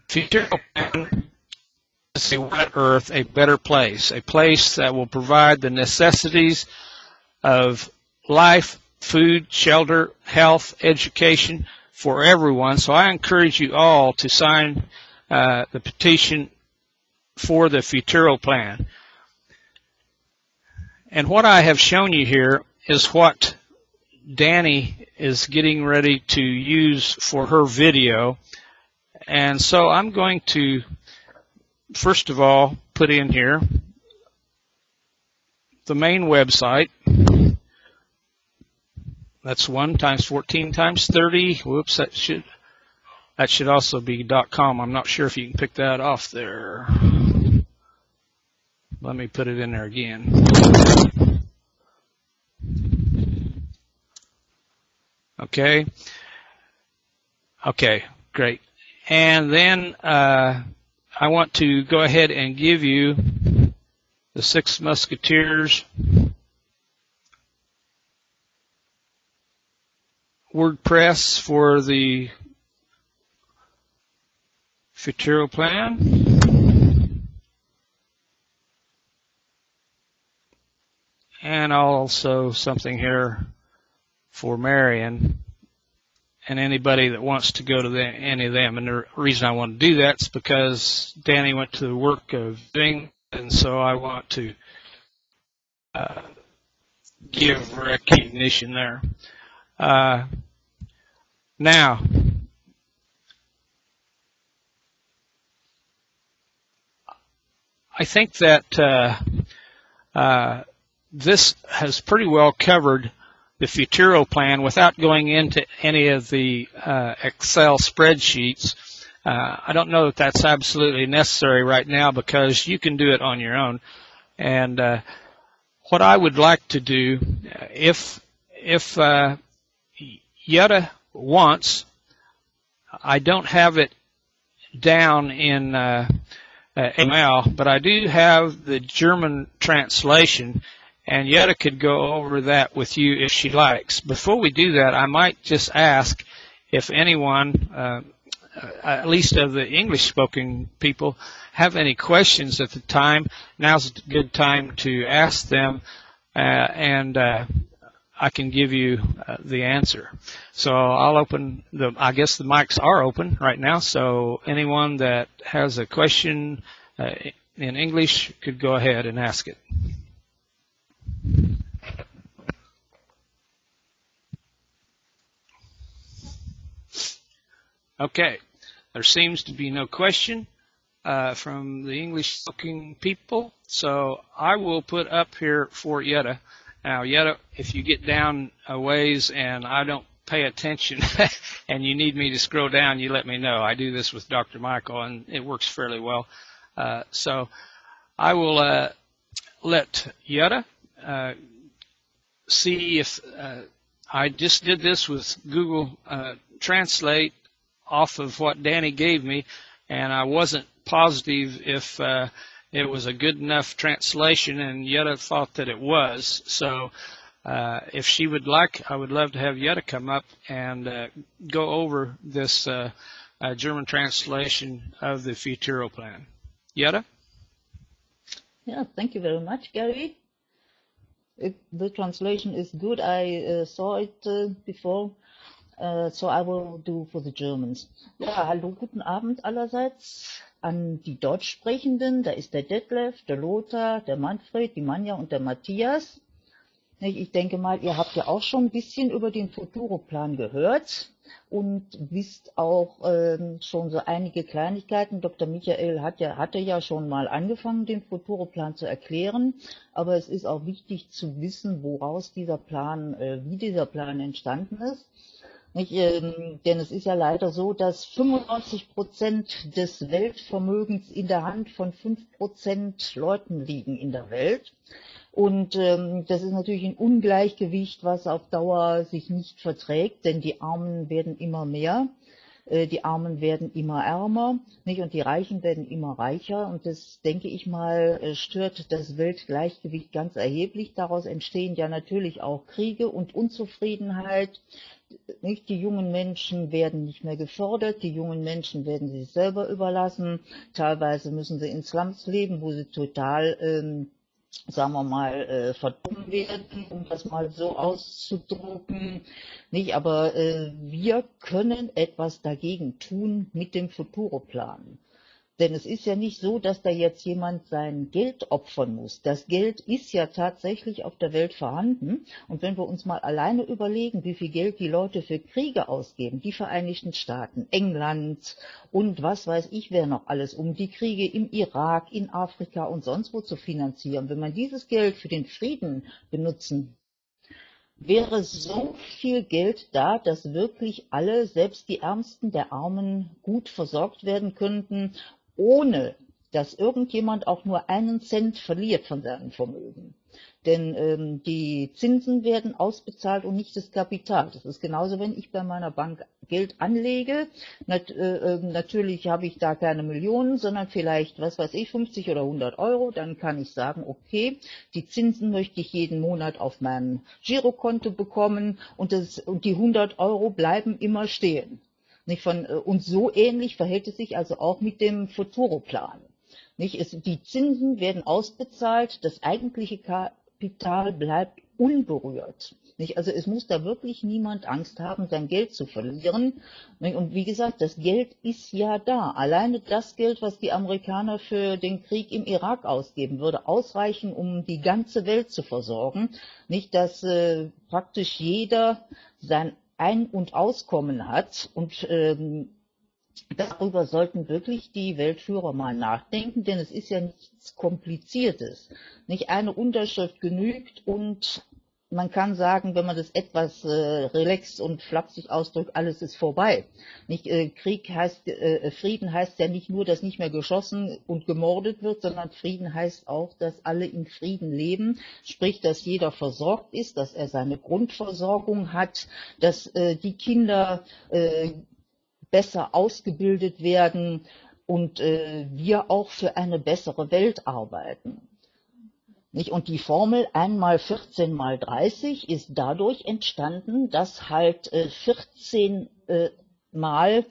FUTURO-Plan is a Wet Earth, a better place, a place that will provide the necessities of life, food, shelter, health, education for everyone. So I encourage you all to sign the petition for the FUTURO-Plan. And what I have shown you here is what Danny is getting ready to use for her video. And so I'm going to, first of all, put in here the main website. That's 1 times 14 times 30. Whoops, that should also be .com. I'm not sure if you can pick that off there. Let me put it in there again. Okay. Okay, great. And then I want to go ahead and give you the 6 Musketeers WordPress for the FUTURO-Plan. And also something here for Marion and anybody that wants to go to any of them. And the reason I want to do that is because Danny went to the work of doing, and so I want to give recognition there. Now, I think that this has pretty well covered the FUTURO-Plan without going into any of the Excel spreadsheets. I don't know that that's absolutely necessary right now because you can do it on your own. And what I would like to do, if Jutta wants, I don't have it down in ML, but I do have the German translation, and Jutta could go over that with you if she likes. Before we do that, I might just ask if anyone, at least of the English-spoken people, have any questions at the time. Now's a good time to ask them, and I can give you the answer. So I'll open I guess the mics are open right now, so anyone that has a question in English could go ahead and ask it. Okay, there seems to be no question from the English-speaking people, so I will put up here for Jutta. Now, Jutta, if you get down a ways and I don't pay attention and you need me to scroll down, you let me know. I do this with Dr. Michael, and it works fairly well. So I will let Jutta see if I just did this with Google Translate off of what Danny gave me, and I wasn't positive if it was a good enough translation, and Jutta thought that it was. So if she would like, I would love to have Jutta come up and go over this German translation of the FUTURO-Plan. Jutta? Yeah, thank you very much, Gary. The translation is good. I saw it before, so I will do for the Germans. Ja, hallo, guten Abend allerseits an die Deutschsprechenden. Da ist der Detlef, der Lothar, der Manfred, die Manja und der Matthias. Ich denke mal, ihr habt ja auch schon ein bisschen über den FUTURO-Plan gehört und wisst auch schon so einige Kleinigkeiten. Dr. Michael hatte ja schon mal angefangen, den FUTURO-Plan zu erklären, aber es ist auch wichtig zu wissen, woraus dieser Plan, wie dieser Plan entstanden ist. Nicht, denn es ist ja leider so, dass 95% des Weltvermögens in der Hand von 5% Leuten liegen in der Welt. Und das ist natürlich ein Ungleichgewicht, was auf Dauer sich nicht verträgt, denn die Armen werden immer mehr. Die Armen werden immer ärmer, nicht? Und die Reichen werden immer reicher. Und das, denke ich mal, stört das Weltgleichgewicht ganz erheblich. Daraus entstehen ja natürlich auch Kriege und Unzufriedenheit. Nicht? Die jungen Menschen werden nicht mehr gefördert, die jungen Menschen werden sich selber überlassen. Teilweise müssen sie in Slums leben, wo sie total sagen wir mal, verdummt werden, um das mal so auszudrücken. Nicht? Aber wir können etwas dagegen tun mit dem FUTURO-Plan. Denn es ist ja nicht so, dass da jetzt jemand sein Geld opfern muss. Das Geld ist ja tatsächlich auf der Welt vorhanden. Und wenn wir uns mal alleine überlegen, wie viel Geld die Leute für Kriege ausgeben, die Vereinigten Staaten, England und was weiß ich wer noch alles, um die Kriege im Irak, in Afrika und sonst wo zu finanzieren, wenn man dieses Geld für den Frieden benutzen, wäre so viel Geld da, dass wirklich alle, selbst die Ärmsten der Armen, gut versorgt werden könnten, ohne dass irgendjemand auch nur einen Cent verliert von seinem Vermögen. Denn die Zinsen werden ausbezahlt und nicht das Kapital. Das ist genauso, wenn ich bei meiner Bank Geld anlege. Natürlich habe ich da keine Millionen, sondern vielleicht, was weiß ich, 50 oder 100 Euro. Dann kann ich sagen, okay, die Zinsen möchte ich jeden Monat auf mein Girokonto bekommen und die 100 Euro bleiben immer stehen. Und so ähnlich verhält es sich also auch mit dem FUTURO-Plan. Die Zinsen werden ausbezahlt, das eigentliche Kapital bleibt unberührt. Also es muss da wirklich niemand Angst haben, sein Geld zu verlieren. Und wie gesagt, das Geld ist ja da. Alleine das Geld, was die Amerikaner für den Krieg im Irak ausgeben, würde ausreichen, um die ganze Welt zu versorgen. Dass praktisch jeder sein Ein- und Auskommen hat und darüber sollten wirklich die Weltführer mal nachdenken, denn es ist ja nichts Kompliziertes. Nicht eine Unterschrift genügt und man kann sagen, wenn man das etwas relaxed und flapsig ausdrückt, alles ist vorbei. Frieden heißt ja nicht nur, dass nicht mehr geschossen und gemordet wird, sondern Frieden heißt auch, dass alle in Frieden leben, sprich, dass jeder versorgt ist, dass er seine Grundversorgung hat, dass die Kinder besser ausgebildet werden und wir auch für eine bessere Welt arbeiten. Und die Formel 1 mal 14 mal 30 ist dadurch entstanden, dass halt 14 Mal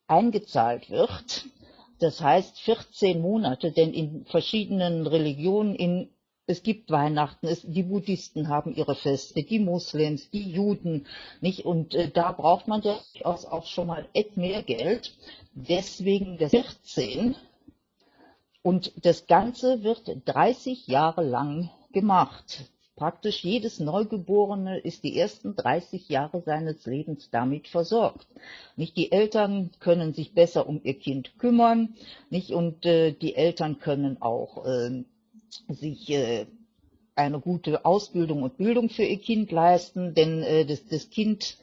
eingezahlt wird. Das heißt 14 Monate, denn in verschiedenen Religionen, es gibt Weihnachten, die Buddhisten haben ihre Feste, die Moslems, die Juden, und da braucht man ja durchaus auch schon mal etwas mehr Geld. Deswegen das 14. Und das Ganze wird 30 Jahre lang gemacht. Praktisch jedes Neugeborene ist die ersten 30 Jahre seines Lebens damit versorgt. Die Eltern können sich besser um ihr Kind kümmern, und die Eltern können auch sich eine gute Ausbildung und Bildung für ihr Kind leisten, denn das Kind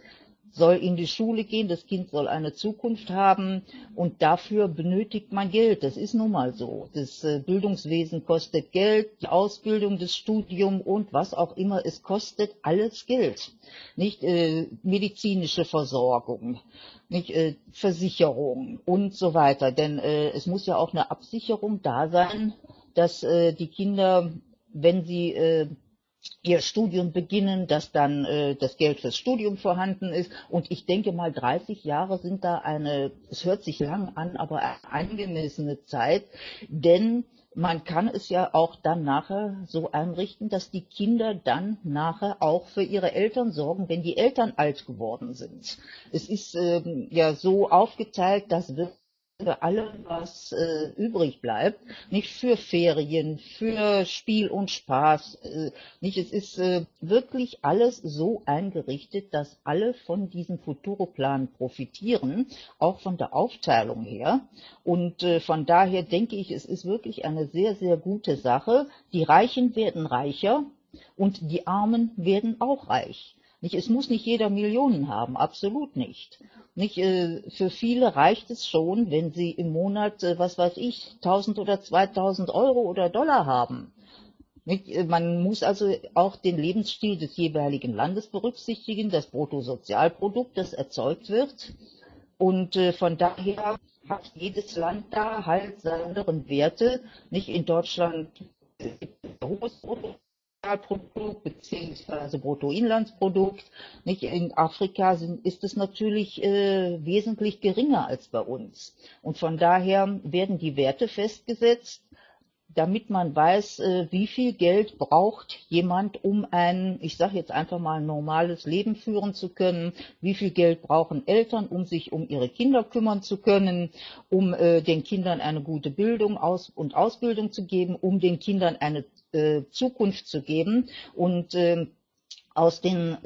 soll in die Schule gehen, das Kind soll eine Zukunft haben und dafür benötigt man Geld. Das ist nun mal so. Das Bildungswesen kostet Geld, die Ausbildung, das Studium und was auch immer, es kostet alles Geld. Medizinische Versorgung, Versicherung und so weiter. Denn es muss ja auch eine Absicherung da sein, dass die Kinder, wenn sie ihr Studium beginnen, dass dann das Geld fürs Studium vorhanden ist. Und ich denke mal, 30 Jahre sind da es hört sich lang an, aber eine angemessene Zeit, denn man kann es ja auch dann nachher so einrichten, dass die Kinder dann nachher auch für ihre Eltern sorgen, wenn die Eltern alt geworden sind. Es ist ja so aufgeteilt, dass für alle, was übrig bleibt, nicht für Ferien, für Spiel und Spaß, Es ist wirklich alles so eingerichtet, dass alle von diesem FUTURO-Plan profitieren, auch von der Aufteilung her. Und von daher denke ich, es ist wirklich eine sehr, sehr gute Sache. Die Reichen werden reicher und die Armen werden auch reich. Es muss nicht jeder Millionen haben, absolut nicht. Für viele reicht es schon, wenn sie im Monat, 1.000 oder 2.000 Euro oder Dollar haben. Man muss also auch den Lebensstil des jeweiligen Landes berücksichtigen, das Bruttosozialprodukt, das erzeugt wird. Und von daher hat jedes Land da halt seine anderen Werte. Nicht in Deutschland hohes Bruttoinlandsprodukt bzw. Bruttoinlandsprodukt. Nicht in Afrika ist es natürlich wesentlich geringer als bei uns. Und von daher werden die Werte festgesetzt, damit man weiß, wie viel Geld braucht jemand, um ein, ich sage jetzt einfach mal, ein normales Leben führen zu können, wie viel Geld brauchen Eltern, um sich um ihre Kinder kümmern zu können, um den Kindern eine gute Bildung und Ausbildung zu geben, um den Kindern eine Zukunft zu geben und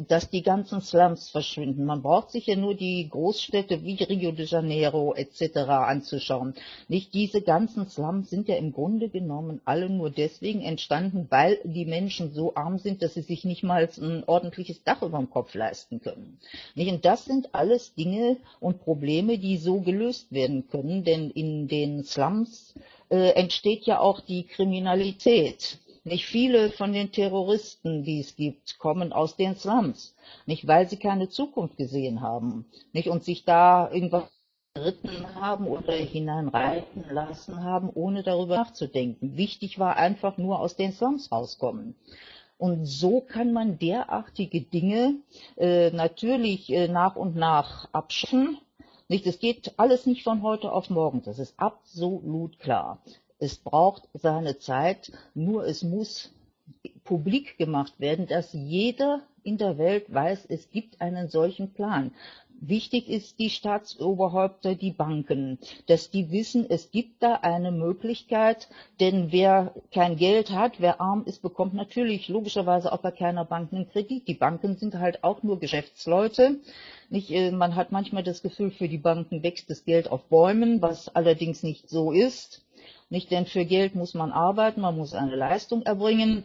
dass die ganzen Slums verschwinden. Man braucht sich ja nur die Großstädte wie Rio de Janeiro etc. anzuschauen. Nicht diese ganzen Slums sind ja im Grunde genommen alle nur deswegen entstanden, weil die Menschen so arm sind, dass sie sich nicht mal ein ordentliches Dach über dem Kopf leisten können. Nicht? Und das sind alles Dinge und Probleme, die so gelöst werden können, denn in den Slums entsteht ja auch die Kriminalität. Nicht viele von den Terroristen, die es gibt, kommen aus den Slums, nicht weil sie keine Zukunft gesehen haben, nicht und sich da irgendwas geritten haben oder hineinreiten lassen haben, ohne darüber nachzudenken. Wichtig war einfach nur aus den Slums rauskommen. Und so kann man derartige Dinge natürlich nach und nach abschaffen. Nicht, es geht alles nicht von heute auf morgen, das ist absolut klar. Es braucht seine Zeit, nur es muss publik gemacht werden, dass jeder in der Welt weiß, es gibt einen solchen Plan. Wichtig ist die Staatsoberhäupter, die Banken, dass die wissen, es gibt da eine Möglichkeit, denn wer kein Geld hat, wer arm ist, bekommt natürlich logischerweise auch bei keiner Bank einen Kredit. Die Banken sind halt auch nur Geschäftsleute. Nicht, man hat manchmal das Gefühl, für die Banken wächst das Geld auf Bäumen, was allerdings nicht so ist. Nicht, denn für Geld muss man arbeiten, man muss eine Leistung erbringen.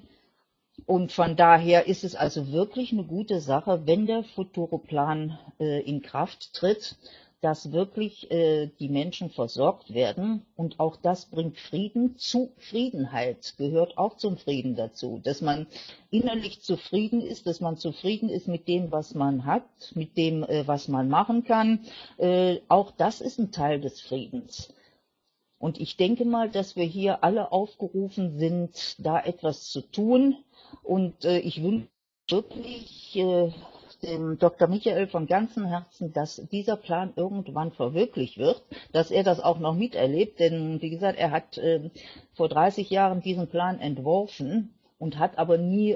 Und von daher ist es also wirklich eine gute Sache, wenn der FUTURO-Plan in Kraft tritt, dass wirklich die Menschen versorgt werden. Und auch das bringt Frieden. Zufriedenheit gehört auch zum Frieden dazu, dass man innerlich zufrieden ist, dass man zufrieden ist mit dem, was man hat, mit dem, was man machen kann. Auch das ist ein Teil des Friedens. Und ich denke mal, dass wir hier alle aufgerufen sind, da etwas zu tun. Und ich wünsche wirklich dem Dr. Michael von ganzem Herzen, dass dieser Plan irgendwann verwirklicht wird, dass er das auch noch miterlebt. Denn wie gesagt, er hat vor 30 Jahren diesen Plan entworfen und hat aber nie,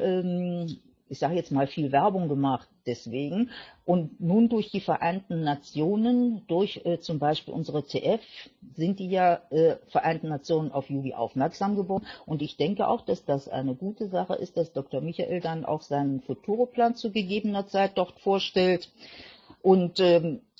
ich sage jetzt mal, viel Werbung gemacht deswegen. Und nun durch die Vereinten Nationen, durch zum Beispiel unsere TF, sind die Vereinten Nationen auf UBIEE aufmerksam geworden. Und ich denke auch, dass das eine gute Sache ist, dass Dr. Michael dann auch seinen FUTURO-Plan zu gegebener Zeit dort vorstellt. Und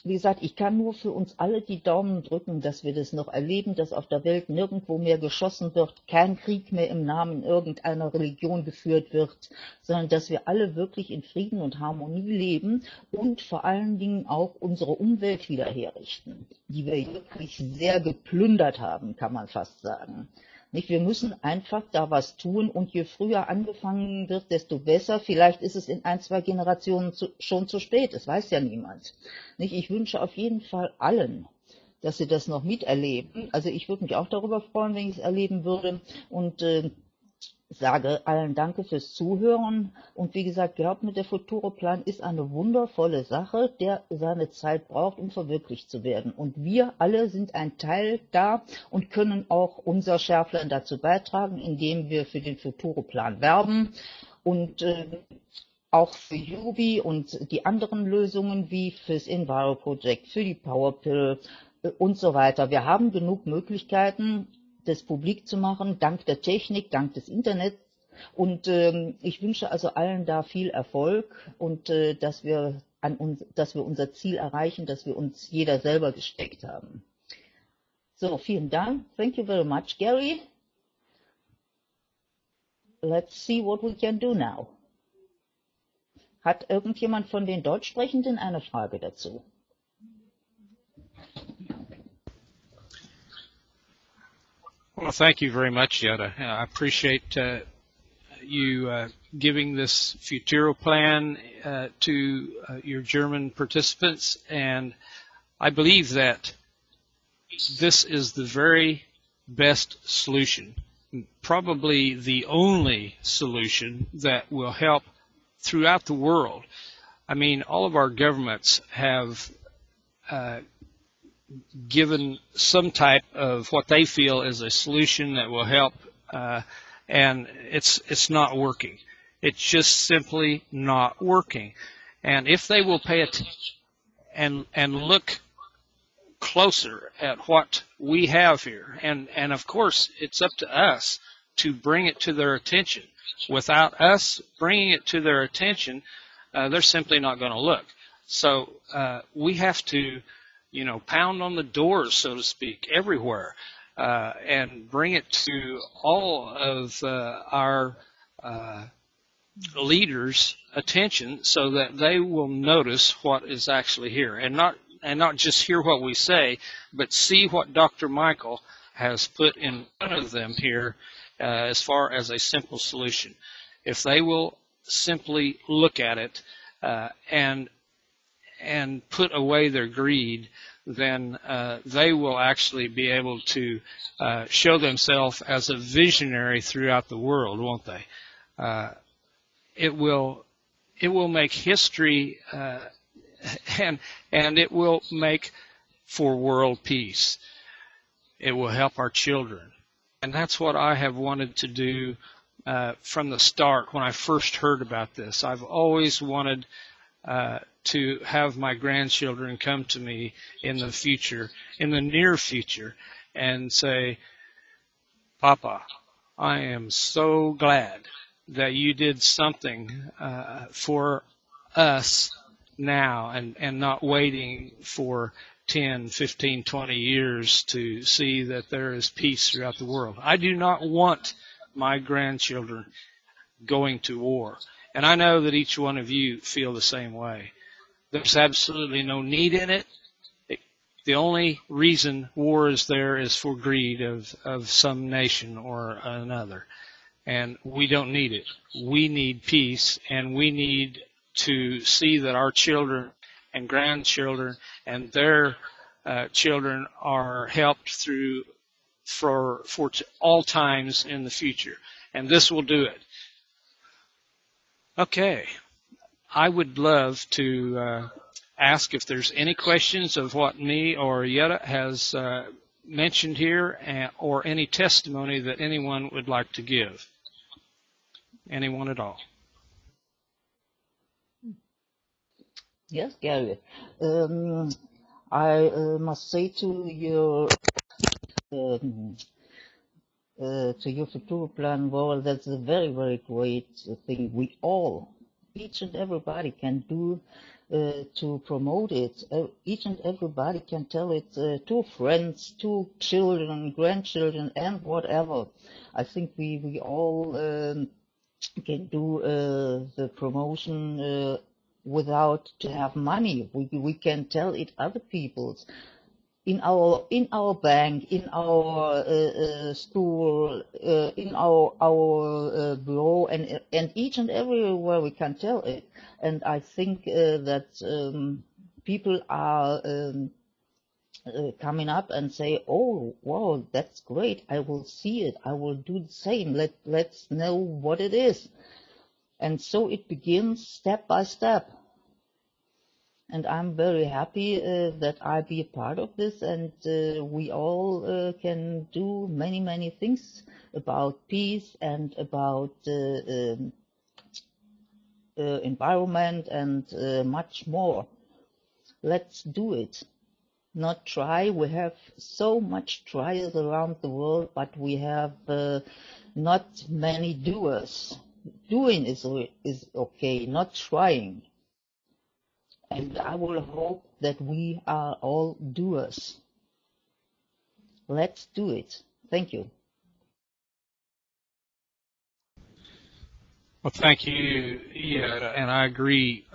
wie gesagt, ich kann nur für uns alle die Daumen drücken, dass wir das noch erleben, dass auf der Welt nirgendwo mehr geschossen wird, kein Krieg mehr im Namen irgendeiner Religion geführt wird, sondern dass wir alle wirklich in Frieden und Harmonie leben und vor allen Dingen auch unsere Umwelt wieder herrichten, die wir wirklich sehr geplündert haben, kann man fast sagen. Nicht? Wir müssen einfach da was tun und je früher angefangen wird, desto besser. Vielleicht ist es in 1, 2 Generationen schon zu spät, es weiß ja niemand. Nicht? Ich wünsche auf jeden Fall allen, dass sie das noch miterleben. Also ich würde mich auch darüber freuen, wenn ich es erleben würde und sage allen Danke fürs Zuhören und wie gesagt, glaubt mir, der FUTURO-Plan ist eine wundervolle Sache, der seine Zeit braucht, um verwirklicht zu werden. Und wir alle sind ein Teil da und können auch unser Schärflein dazu beitragen, indem wir für den FUTURO-Plan werben und auch für UBIEE und die anderen Lösungen wie fürs Enviro-Projekt, für die Powerpill und so weiter. Wir haben genug Möglichkeiten, das publik zu machen, dank der Technik, dank des Internets. Und ich wünsche also allen da viel Erfolg und dass wir unser Ziel erreichen, das wir uns jeder selber gesteckt haben. So, vielen Dank. Thank you very much, Gary. Let's see what we can do now. Hat irgendjemand von den Deutschsprechenden eine Frage dazu? Well, thank you very much, Jutta. I appreciate you giving this FUTURO-Plan to your German participants, and I believe that this is the very best solution, probably the only solution that will help throughout the world. I mean, all of our governments have given some type of what they feel is a solution that will help, and it's not working. It's just simply not working. And if they will pay attention and look closer at what we have here, and of course it's up to us to bring it to their attention. Without us bringing it to their attention, they're simply not going to look. So we have to, pound on the doors, so to speak, everywhere, and bring it to all of our leaders' attention so that they will notice what is actually here, and not just hear what we say, but see what Dr. Michael has put in front of them here as far as a simple solution. If they will simply look at it and put away their greed, then they will actually be able to show themselves as a visionary throughout the world, won't they? It will make history, and it will make for world peace. It will help our children. And that's what I have wanted to do from the start when I first heard about this. I've always wanted to have my grandchildren come to me in the future, in the near future, and say, Papa, I am so glad that you did something for us now and not waiting for 10, 15, 20 years to see that there is peace throughout the world. I do not want my grandchildren going to war. And I know that each one of you feel the same way. There's absolutely no need in it. The only reason war is there is for greed of some nation or another. And we don't need it. We need peace, and we need to see that our children and grandchildren and their children are helped through for all times in the future. And this will do it. Okay. I would love to ask if there's any questions of what me or Jutta has mentioned here, or any testimony that anyone would like to give. Anyone at all? Yes, Gary. I must say to your FUTURO-Plan, well, that's a very, very great thing. We all, each and everybody can do to promote it. Each and everybody can tell it to friends, to children, grandchildren, and whatever. I think we all can do the promotion without to have money. We can tell it other people's. In our bank, in our school, in our bureau, and each and everywhere we can tell it. And I think that people are coming up and say, "Oh, wow, that's great! I will see it. I will do the same. Let's know what it is." And so it begins step by step. And I'm very happy that I be a part of this, and we all can do many, many things about peace and about environment and much more. Let's do it. Not try. We have so much trials around the world, but we have not many doers. Doing is okay, not trying. And I will hope that we are all doers. Let's do it. Thank you. Well, thank you, Jutta, and I agree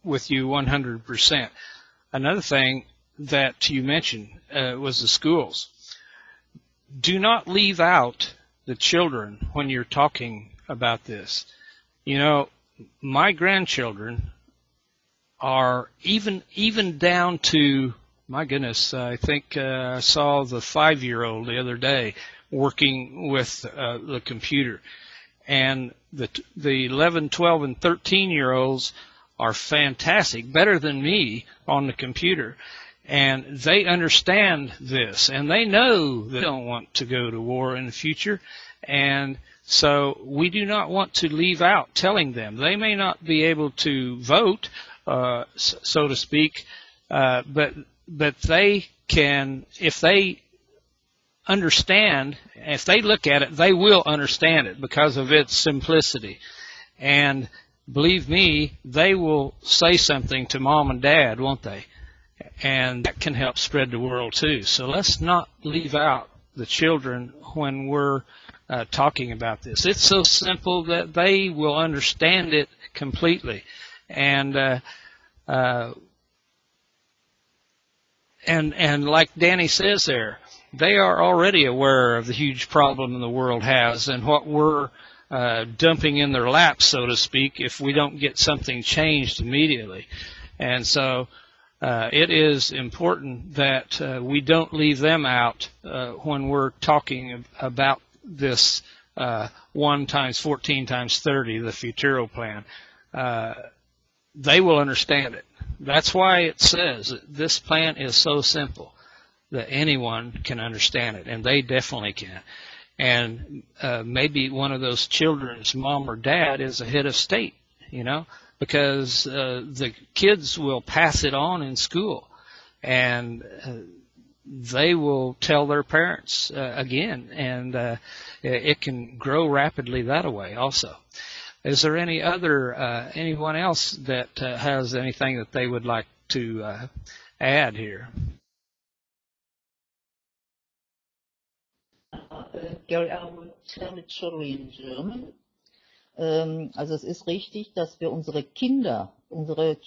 with you 100%. Another thing that you mentioned was the schools. Do not leave out the children when you're talking about this. You know, my grandchildren are even down to my goodness, I think I saw the 5-year-old the other day working with the computer. And the 11, 12, and 13-year-olds are fantastic, better than me on the computer. And they understand this, and they know they don't want to go to war in the future. And so we do not want to leave out telling them. They may not be able to vote, so to speak, but they can, if they understand, if they look at it, they will understand it because of its simplicity. And believe me, they will say something to mom and dad, won't they? And that can help spread the world too. So let's not leave out the children when we're talking about this. It's so simple that they will understand it completely. And like Danny says there, they are already aware of the huge problem the world has and what we're dumping in their laps, so to speak, if we don't get something changed immediately. And so it is important that we don't leave them out when we're talking about this 1 times 14 times 30, the FUTURO-Plan. They will understand it. That's why it says that this plan is so simple that anyone can understand it, and they definitely can. And maybe one of those children's mom or dad is a head of state, you know, because the kids will pass it on in school, and they will tell their parents again, and it can grow rapidly that way also. Is there any other anyone else that has anything that they would like to add here? Gary, I will tell it shortly in German. Also es ist richtig, dass wir unsere Kinder, unsere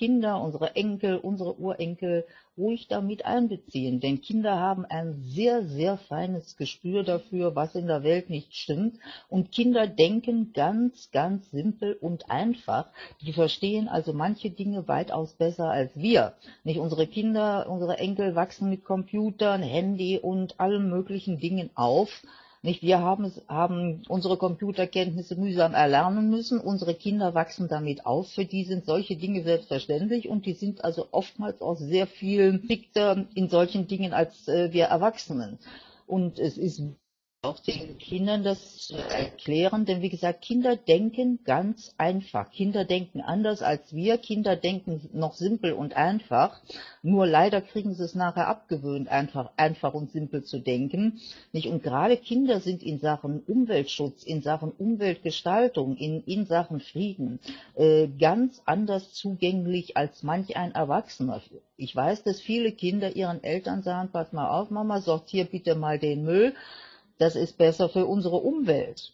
Enkel, unsere Urenkel ruhig damit einbeziehen. Denn Kinder haben ein sehr, sehr feines Gespür dafür, was in der Welt nicht stimmt. Und Kinder denken ganz, ganz simpel und einfach. Die verstehen also manche Dinge weitaus besser als wir. Nicht unsere Kinder, unsere Enkel wachsen mit Computern, Handy und allen möglichen Dingen auf. Nicht, wir haben unsere Computerkenntnisse mühsam erlernen müssen, unsere Kinder wachsen damit auf, für die sind solche Dinge selbstverständlich und die sind also oftmals auch sehr viel dichter in solchen Dingen als wir Erwachsenen. Und es ist auch den Kindern das zu erklären, denn wie gesagt, Kinder denken ganz einfach. Kinder denken anders als wir, Kinder denken noch simpel und einfach, nur leider kriegen sie es nachher abgewöhnt, einfach und simpel zu denken. Nicht? Und gerade Kinder sind in Sachen Umweltschutz, in Sachen Umweltgestaltung, in Sachen Frieden ganz anders zugänglich als manch ein Erwachsener. Ich weiß, dass viele Kinder ihren Eltern sagen, pass mal auf, Mama, sortier bitte mal den Müll. Das ist besser für unsere Umwelt.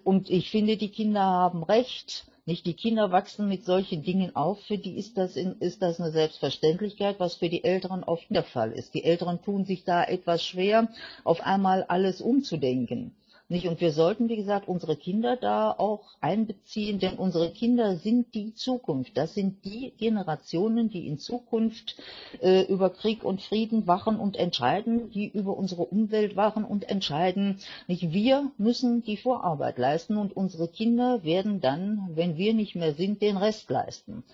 Und ich finde, die Kinder haben recht. Nicht, die Kinder wachsen mit solchen Dingen auf, für die ist das eine Selbstverständlichkeit, was für die Älteren oft der Fall ist. Die Älteren tun sich da etwas schwer, auf einmal alles umzudenken. Nicht? Und wir sollten, wie gesagt, unsere Kinder da auch einbeziehen, denn unsere Kinder sind die Zukunft. Das sind die Generationen, die in Zukunft über Krieg und Frieden wachen und entscheiden, die über unsere Umwelt wachen und entscheiden. Nicht? Wir müssen die Vorarbeit leisten und unsere Kinder werden dann, wenn wir nicht mehr sind, den Rest leisten.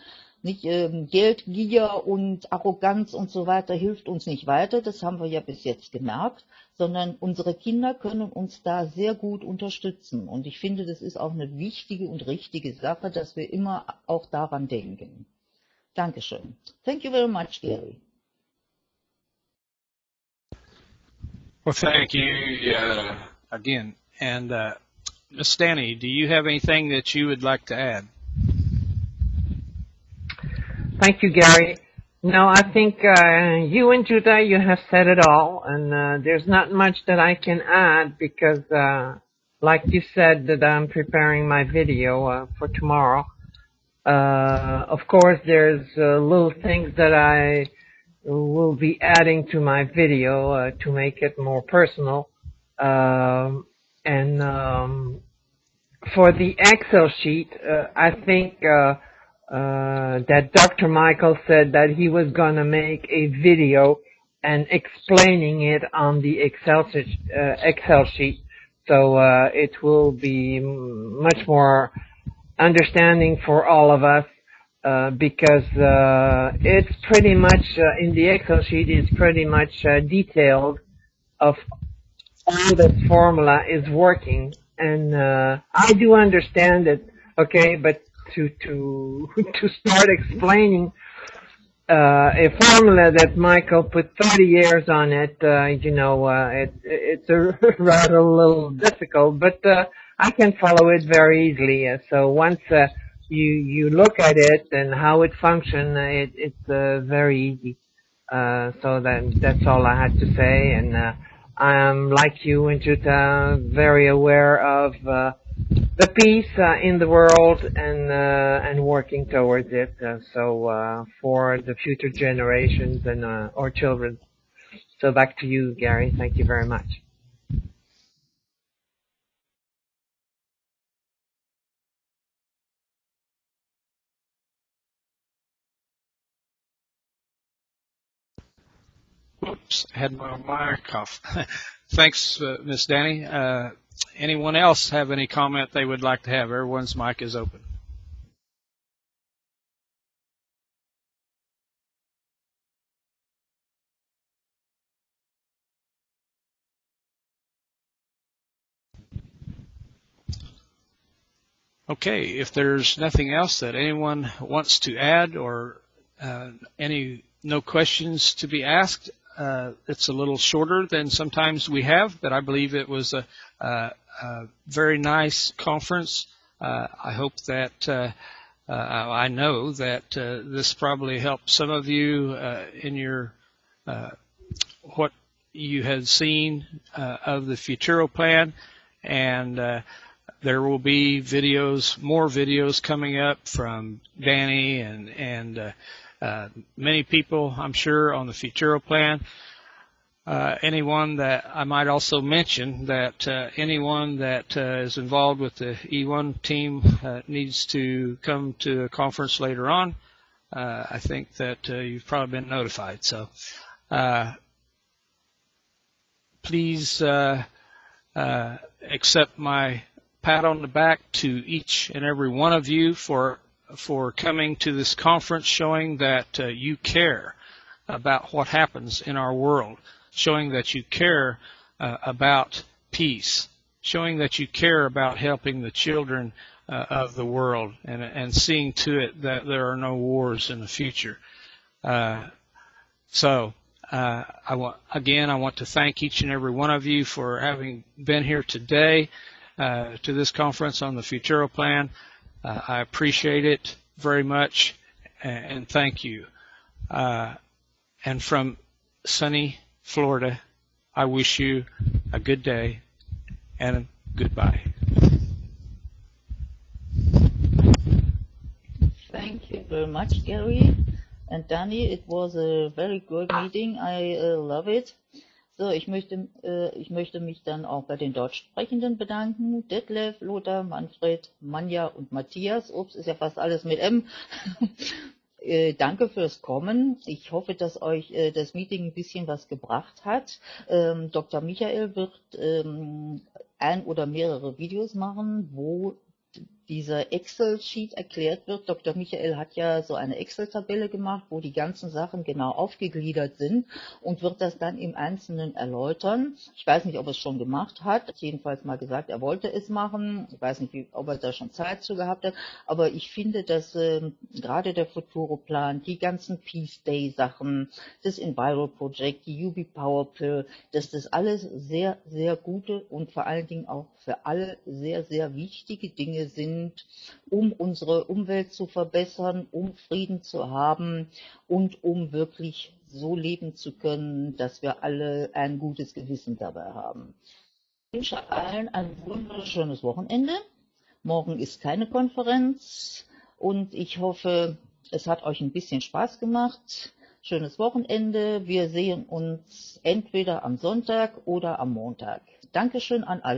Nicht, Geld, Gier und Arroganz und so weiter hilft uns nicht weiter, das haben wir ja bis jetzt gemerkt, sondern unsere Kinder können uns da sehr gut unterstützen. Und ich finde, das ist auch eine wichtige und richtige Sache, dass wir immer auch daran denken. Dankeschön. Thank you very much, Gary. Well, thank you again. And Miss Danny, do you have anything that you would like to add? Thank you, Gary. No, I think you and Jutta, you have said it all, and there's not much that I can add because, like you said, that I'm preparing my video for tomorrow. Of course, there's little things that I will be adding to my video to make it more personal. And for the Excel sheet, I think that Dr. Michael said that he was going to make a video and explaining it on the Excel sheet. So it will be much more understanding for all of us because it's pretty much in the Excel sheet is pretty much detailed of how this formula is working, and I do understand it, okay, but to start explaining a formula that Michael put 30 years on it, it's a rather a little difficult, but I can follow it very easily. So once you look at it and how it functions, it's very easy. So that's all I had to say, and I'm, like you and Jutta, very aware of the peace in the world and working towards it. So for the future generations and our children. So back to you, Gary. Thank you very much. Oops, I had my mic off. Thanks, Miss Danny. Anyone else have any comment they would like to have? Everyone's mic is open. Okay, if there's nothing else that anyone wants to add or no questions to be asked, it's a little shorter than sometimes we have, but I believe it was a very nice conference. I hope that I know that this probably helped some of you in your what you had seen of the FUTURO-Plan, and there will be more videos coming up from Danny and many people, I'm sure, on the FUTURO-Plan. Anyone that I might also mention that anyone that is involved with the E1 team needs to come to a conference later on. I think that you've probably been notified. So please accept my pat on the back to each and every one of you for coming to this conference, showing that you care about what happens in our world, showing that you care about peace, showing that you care about helping the children of the world, and seeing to it that there are no wars in the future. So I want to thank each and every one of you for having been here today to this conference on the FUTURO-Plan. I appreciate it very much, and thank you. And from sunny Florida, I wish you a good day and goodbye. Thank you very much, Gary and Danny. It was a very good meeting. I love it. So, ich möchte mich dann auch bei den Deutschsprechenden bedanken. Detlef, Lothar, Manfred, Manja und Matthias. Ups, ist ja fast alles mit M. Danke fürs Kommen. Ich hoffe, dass euch das Meeting ein bisschen was gebracht hat. Dr. Michael wird ein oder mehrere Videos machen, wo dieser Excel-Sheet erklärt wird. Dr. Michael hat ja so eine Excel-Tabelle gemacht, wo die ganzen Sachen genau aufgegliedert sind und wird das dann im Einzelnen erläutern. Ich weiß nicht, ob er es schon gemacht hat. Jedenfalls mal gesagt, er wollte es machen. Ich weiß nicht, ob er da schon Zeit zu gehabt hat. Aber ich finde, dass gerade der FUTURO-Plan, die ganzen Peace Day-Sachen, das Enviro-Projekt, die UBIEE Power Pill, dass das alles sehr, sehr gute und vor allen Dingen auch für alle sehr, sehr wichtige Dinge sind, um unsere Umwelt zu verbessern, um Frieden zu haben und um wirklich so leben zu können, dass wir alle ein gutes Gewissen dabei haben. Ich wünsche allen ein wunderschönes Wochenende. Morgen ist keine Konferenz und ich hoffe, es hat euch ein bisschen Spaß gemacht. Schönes Wochenende. Wir sehen uns entweder am Sonntag oder am Montag. Dankeschön an alle.